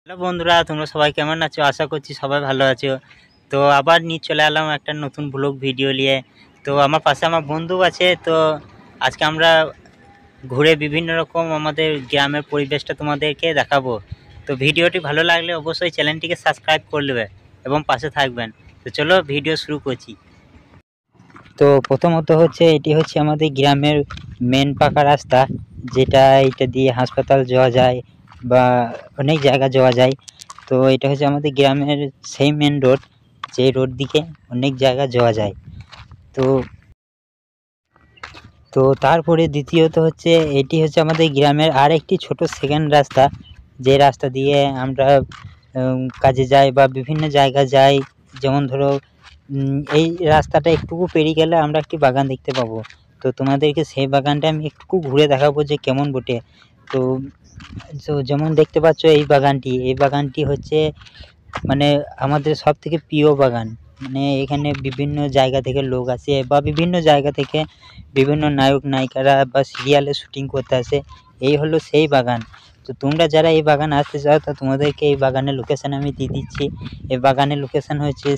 Hello বন্ধুরা, তোমরা সবাই কেমন আছো? আশা করছি সবাই ভালো আছো। তো আবার নিয়ে চলে এলাম একটা নতুন ব্লগ ভিডিও নিয়ে। তো আমার পাশে আমার বন্ধু আছে। তো আজকে আমরা ঘুরে বিভিন্ন রকম আমাদের গ্রামের পরিবেশটা তোমাদেরকে দেখাবো। তো ভিডিওটি ভালো লাগলে অবশ্যই চ্যানেলটিকে সাবস্ক্রাইব করে নেবে এবং পাশে থাকবেন। তো চলো ভিডিও শুরু করছি। তো প্রথমত এটি হচ্ছে আমাদের গ্রামের মেন পাকা রাস্তা, যেটা এটা দিয়ে হাসপাতাল যাওয়া যায় বা অনেক জায়গা যাওয়া যায়। তো এটা হচ্ছে আমাদের গ্রামের সেই মেন রোড, যে রোড দিকে অনেক জায়গা যাওয়া যায়। তো তো তারপরে দ্বিতীয়ত এটি হচ্ছে আমাদের গ্রামের আর একটি ছোট সেকেন্ড রাস্তা, যে রাস্তা দিয়ে আমরা কাজে যাই বা বিভিন্ন জায়গা যাই। যেমন ধরো এই রাস্তাটা একটুকু পেরিয়ে গেলে আমরা একটি বাগান দেখতে পাবো। তো তোমাদেরকে সেই বাগানটা আমি একটু ঘুরে দেখাবো যে কেমন বটে। তো যেমন দেখতে পাচ্ছ এই বাগানটি হচ্ছে মানে আমাদের সব থেকে প্রিয় বাগান। মানে এখানে বিভিন্ন জায়গা থেকে লোক আসে বা বিভিন্ন জায়গা থেকে বিভিন্ন নায়ক নায়িকারা বা সিরিয়ালে শুটিং করতে আসে। এই হলো সেই বাগান। তো তোমরা যারা এই বাগান আসতে চাও, তা তোমাদেরকে এই বাগানের লোকেশান আমি দিয়ে দিচ্ছি। এই বাগানের লোকেশান হচ্ছে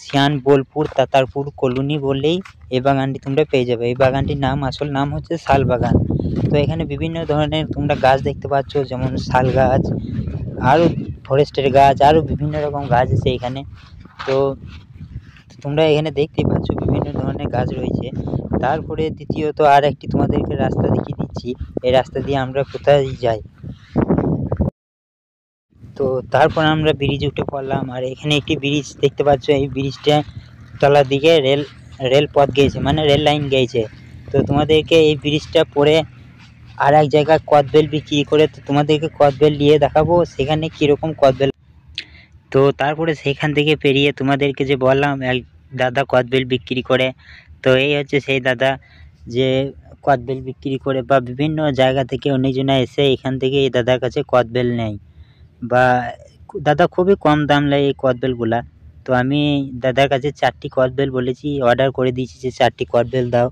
সিয়ান বোলপুর তাতারপুর কলোনি বললেই এই বাগানটি তোমরা পেয়ে যাবে। এই বাগানটির আসল নাম হচ্ছে শাল বাগান। তো এখানে বিভিন্ন ধরনের তোমরা গাছ দেখতে পাচ্ছ, যেমন শাল গাছ, আরও ফরেস্টের গাছ, আরও বিভিন্ন রকম গাছ আছে এখানে। তো তোমরা এখানে দেখতেই পাচ্ছ বিভিন্ন ধরনের গাছ রয়েছে। তারপরে দ্বিতীয়ত আর একটি তোমাদেরকে রাস্তা দেখিয়ে দিচ্ছি, এই রাস্তা দিয়ে আমরা কোথায় যাই। তো তারপর আমরা ব্রিজ উঠে পড়লাম, আর এখানে একটি ব্রিজ দেখতে পাচ্ছ। এই ব্রিজটা তলার দিকে রেল পথ গিয়েছে, মানে রেল লাইন গিয়েছে। তো তোমাদেরকে এই ব্রিজটা পরে আর এক জায়গায় কদবেল বিক্রি করে, তো তোমাদেরকে কদবেল নিয়ে দেখাবো সেখানে কীরকম কদবেল। তো তারপরে সেখান থেকে পেরিয়ে তোমাদেরকে যে বললাম এক দাদা কদবেল বিক্রি করে, তো এই হচ্ছে সেই দাদা যে কদবেল বিক্রি করে বা বিভিন্ন জায়গা থেকে অনেকজনা এসে এখান থেকে এই দাদার কাছে কদবেল নেয়। বা দাদা খুবই কম দাম নেয় এই কদবেলগুলা। তো আমি দাদার কাছে 4টি কদবেল বলেছি, অর্ডার করে দিয়েছি যে 4টি কদবেল দাও।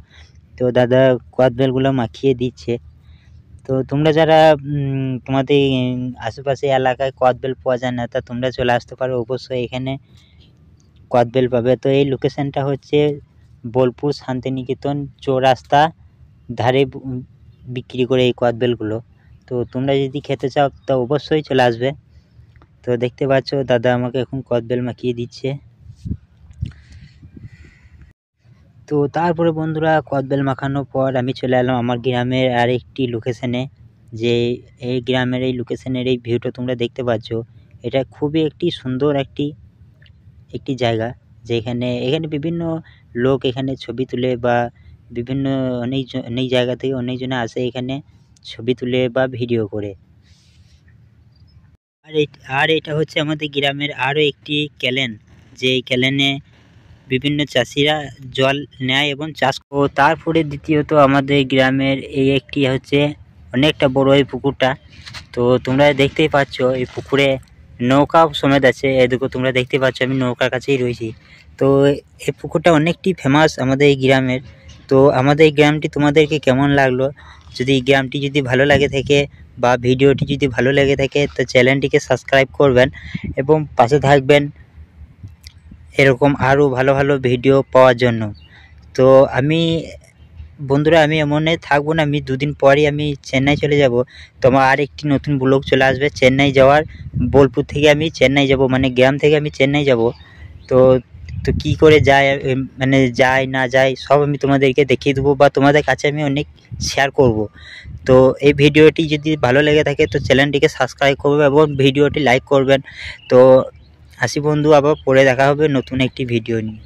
তো দাদা কদবেলগুলো মাখিয়ে দিচ্ছে। তো তোমরা যারা তোমাদের আশেপাশে এলাকায় কদবেল পাওয়া যায় না, তা তোমরা চলে আসতে পারো, অবশ্যই এখানে কদবেল পাবে। তো এই লোকেশানটা হচ্ছে বোলপুর শান্তিনিকেতন চৌরাস্তা ধারে বিক্রি করে এই কদবেলগুলো। তো তোমরা যদি খেতে চাও তো অবশ্যই চলে আসবে। তো দেখতে পাচ্ছ দাদা আমাকে এখন কদবেল মাখিয়ে দিচ্ছে। তো তারপরে বন্ধুরা, কদবেল মাখানোর পর আমি চলে এলাম আমার গ্রামের আরেকটি লোকেশানে। যে এই গ্রামের এই লোকেশানের এই ভিউটা তোমরা দেখতে পাচ্ছ, এটা খুবই একটি সুন্দর একটি জায়গা। যেখানে বিভিন্ন লোক এখানে ছবি তুলে বা বিভিন্ন অনেক জায়গা থেকে অনেকজনে আসে এখানে ছবি তুলে বা ভিডিও করে। আর এটা হচ্ছে আমাদের গ্রামের আরও একটি ক্যানেল, যে এই ক্যানেলে বিভিন্ন চাষিরা জল নেয় এবং চাষ। ও তারপরে দ্বিতীয়ত আমাদের গ্রামের এই একটি হচ্ছে অনেকটা বড় এই পুকুরটা। তো তোমরা দেখতেই পাচ্ছ এই পুকুরে নৌকা সমেত আছে। এদিকে তোমরা দেখতে পাচ্ছ আমি নৌকার কাছেই রয়েছি। তো এই পুকুরটা অনেকটি ফেমাস আমাদের এই গ্রামের। তো আমাদের এই গ্রামটি তোমাদেরকে কেমন লাগলো? যদি এই গ্রামটি যদি ভালো লাগে থাকে বা ভিডিওটি যদি ভালো লেগে থাকে, তো চ্যানেলটিকে সাবস্ক্রাইব করবেন এবং পাশে থাকবেন এরকম আরও ভালো ভালো ভিডিও পাওয়ার জন্য। তো বন্ধুরা আমি এমনে থাকবো না, আমি 2 দিন পরই আমি চেন্নাই চলে যাব। তো আমার আরেকটি নতুন ব্লগ চলে আসবে চেন্নাই যাওয়ার। বোলপুর থেকে আমি চেন্নাই যাব, মানে গ্রাম থেকে আমি চেন্নাই যাব। তো তো কী করে যায়, মানে যাই না যাই সব আমি তোমাদেরকে দেখিয়ে দেবো বা তোমাদের কাছে আমি অনেক শেয়ার করব। তো এই ভিডিওটি যদি ভালো লেগে থাকে তো চ্যানেলটিকে সাবস্ক্রাইব করবে এবং ভিডিওটি লাইক করবেন। তো আসি বন্ধু, আবার পরে দেখা হবে নতুন একটি ভিডিও নিয়ে।